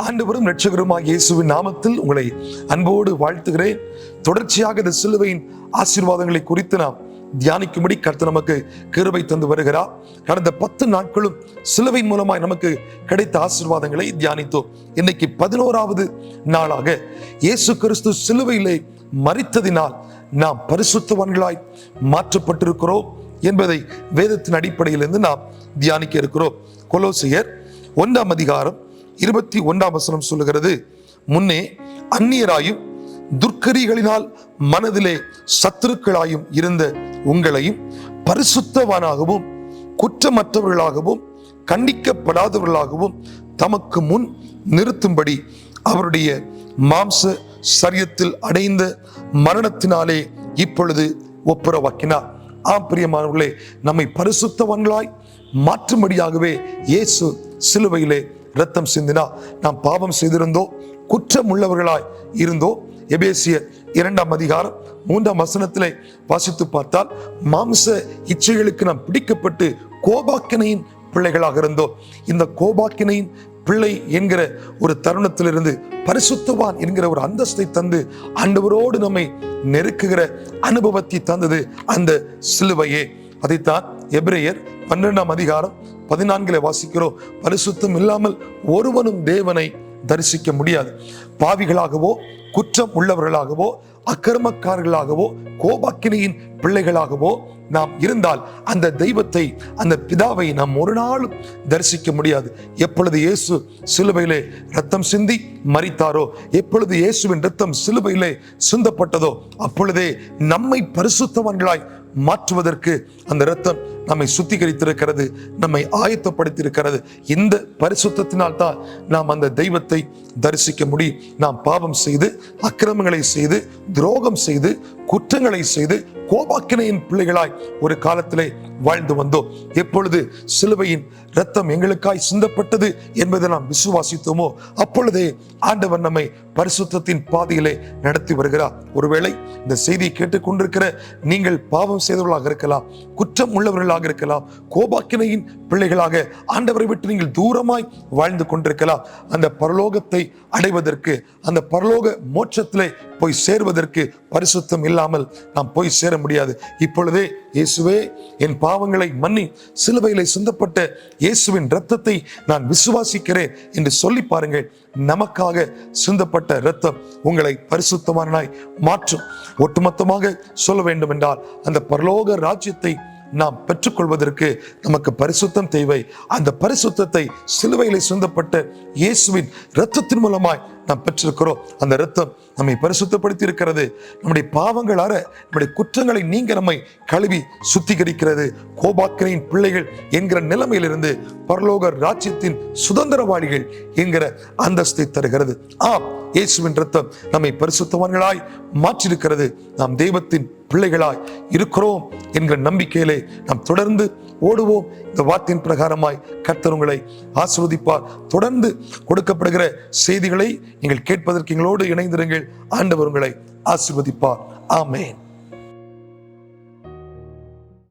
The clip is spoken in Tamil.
ஆண்டவரும் இரட்சகருமாகிய இயேசுவின் நாமத்தில் உங்களை அன்போடு வாழ்த்துகிறேன். தொடர்ச்சியாக இந்த சிலுவையின் ஆசீர்வாதங்களை குறித்து நாம் தியானிக்கும்படி கர்த்தர் நமக்கு கிருபை தந்து வருகிறார். கடந்த 10 நாட்களும் சிலுவையின் மூலமாய் நமக்கு கிடைத்த ஆசீர்வாதங்களை தியானித்தோம். இன்னைக்கு 11வது நாளாக இயேசு கிறிஸ்து சிலுவையிலே மரித்ததினால் நாம் பரிசுத்தவான்களாய் மாற்றப்பட்டிருக்கிறோம் என்பதை வேதத்தின் அடிப்படையிலிருந்து நாம் தியானிக்க இருக்கிறோம். கொலோசியர் 1ஆம் அதிகாரம் 21ஆம் வசனம் சொல்லுகிறது, முன்னே அந்நியராயும் துர்க்கரிகளினால் மனதிலே சத்துருக்களாயும் இருந்த உங்களையும் பரிசுத்தவானாகவும் குற்றமற்றவர்களாகவும் கண்டிக்கப்படாதவர்களாகவும் தமக்கு முன் நிறுத்தும்படி அவருடைய மாம்ச சரீரத்தில் அடைந்த மரணத்தினாலே இப்பொழுது ஒப்புரவாக்கினார். பிரியமானவர்களே, நம்மை பரிசுத்தவான்களாய் மாற்றும்படியாகவே இயேசு சிலுவையிலே இரத்தம் சிந்தினார். நாம் பாவம் செய்திருந்தோ, குற்றம் உள்ளவர்களாய் இருந்தோ, எபேசியர் 2ஆம் அதிகாரம் 3ஆம் வசனத்திலே வாசித்து பார்த்தால், மாம்ச இச்சைகளுக்கு நாம் பிடிக்கப்பட்டு கோபாக்கினையின் பிள்ளைகளாக இருந்தோம். இந்த கோபாக்கினையின் பிள்ளை என்கிற ஒரு தருணத்திலிருந்து பரிசுத்தவான் என்கிற ஒரு அந்தஸ்தை தந்து ஆண்டவரோடு நம்மை நெருக்குகிற அனுபவத்தை தந்தது அந்த சிலுவையே. அதைத்தான் எபிரேயர் 12ஆம் அதிகாரம் 14 வாசிக்கிறோம். பரிசுத்தம் இல்லாமல் ஒருவனும் தேவனை தரிசிக்க முடியாது. பாவிகளாகவோ, குற்றம் உள்ளவர்களாகவோ, அக்கிரமக்காரர்களாகவோ, கோபாக்கினையின் பிள்ளைகளாகவோ நாம் இருந்தால் அந்த தெய்வத்தை, அந்த பிதாவை நாம் ஒரு நாளும் தரிசிக்க முடியாது. எப்பொழுது இயேசு சிலுவையிலே ரத்தம் சிந்தி மரித்தாரோ, எப்பொழுது இயேசுவின் ரத்தம் சிலுவையிலே சிந்தப்பட்டதோ, அப்பொழுதே நம்மை பரிசுத்தவான்களாய் மாற்றுவதற்கு அந்த இரத்தம் நம்மை சுத்திகரித்திருக்கிறது, நம்மை ஆயத்தப்படுத்தியிருக்கிறது. இந்த பரிசுத்தத்தினால் தான் நாம் அந்த தெய்வத்தை தரிசிக்க முடியும். நாம் பாவம் செய்து, அக்கிரமங்களை செய்து, துரோகம் செய்து, குற்றங்களை செய்து, கோபாக்கினையின் பிள்ளைகளாய் ஒரு காலத்திலே வாழ்ந்து வந்தோம். எப்பொழுது சிலுவையின் இரத்தம் எங்களுக்காய் சிந்தப்பட்டது என்பதை நாம் விசுவாசித்தோமோ, அப்பொழுதே ஆண்டவர் நம்மை பரிசுத்தத்தின் பாதையிலே நடத்தி வருகிறார். ஒருவேளை இந்த செய்தியை கேட்டுக்கொண்டிருக்கிற நீங்கள் பாவம் செய்தவர்களாக இருக்கலாம், குற்றம் உள்ளவர்களாக இருக்கலாம், கோபாக்கினையின் பிள்ளைகளாக ஆண்டவரை விட்டு நீங்கள் தூரமாய் வாழ்ந்து கொண்டிருக்கலாம். அந்த பரலோகத்தை அடைவதற்கு, அந்த பரலோக மோட்சத்திலே போய் சேர்வதற்கு பரிசுத்தம் இல்லாமல் நாம் போய் சேர முடியாது. இப்பொழுதே இயேசுவே என் பாவங்களை மன்னி சிலுவையிலே சிந்தப்பட்ட இயேசுவின் இரத்தத்தை நான் விசுவாசிக்கிறேன் என்று சொல்லி பாருங்கள். நமக்காக சிந்தப்பட்ட இரத்தம் உங்களை பரிசுத்தமானாய் மாற்றும். ஒட்டுமொத்தமாக சொல்ல வேண்டும் என்றால், அந்த பரலோக ராஜ்யத்தை நாம் பெற்றுக்கொள்வதற்கு நமக்கு பரிசுத்தம் தேவை. அந்த பரிசுத்தத்தை சிலுவையிலே சிந்தப்பட்ட இயேசுவின் இரத்தத்தின் மூலமாய் நாம் பெற்றிருக்கிறோம். அந்த இரத்தம் நம்மை பரிசுத்தப்படுத்தி இருக்கிறது. நம்முடைய பாவங்கள் அற, நம்முடைய குற்றங்களை நீங்க நம்மை கழுவி சுத்திகரிக்கிறது. கோபாக்கினையின் பிள்ளைகள் என்கிற நிலைமையிலிருந்து பரலோக ராஜ்யத்தின் சுதந்திரவாளிகள் என்கிற அந்தஸ்தை தருகிறது. இயேசுவின் இரத்தம் நம்மை பரிசுத்தவான்களாய் மாற்றிருக்கிறது. நாம் தெய்வத்தின் பிள்ளைகளாய் இருக்கிறோம் என்கிற நம்பிக்கையிலே நாம் தொடர்ந்து ஓடுவோம். இந்த வார்த்தையின் பிரகாரமாய் கர்த்தர் உங்களை ஆசீர்வதிப்பார். தொடர்ந்து கொடுக்கப்படுகிற செய்திகளை நீங்கள் கேட்பதற்கு எங்களோடு இணைந்திருங்கள். ஆண்டவர் உங்களை ஆசீர்வதிப்பார். ஆமென்.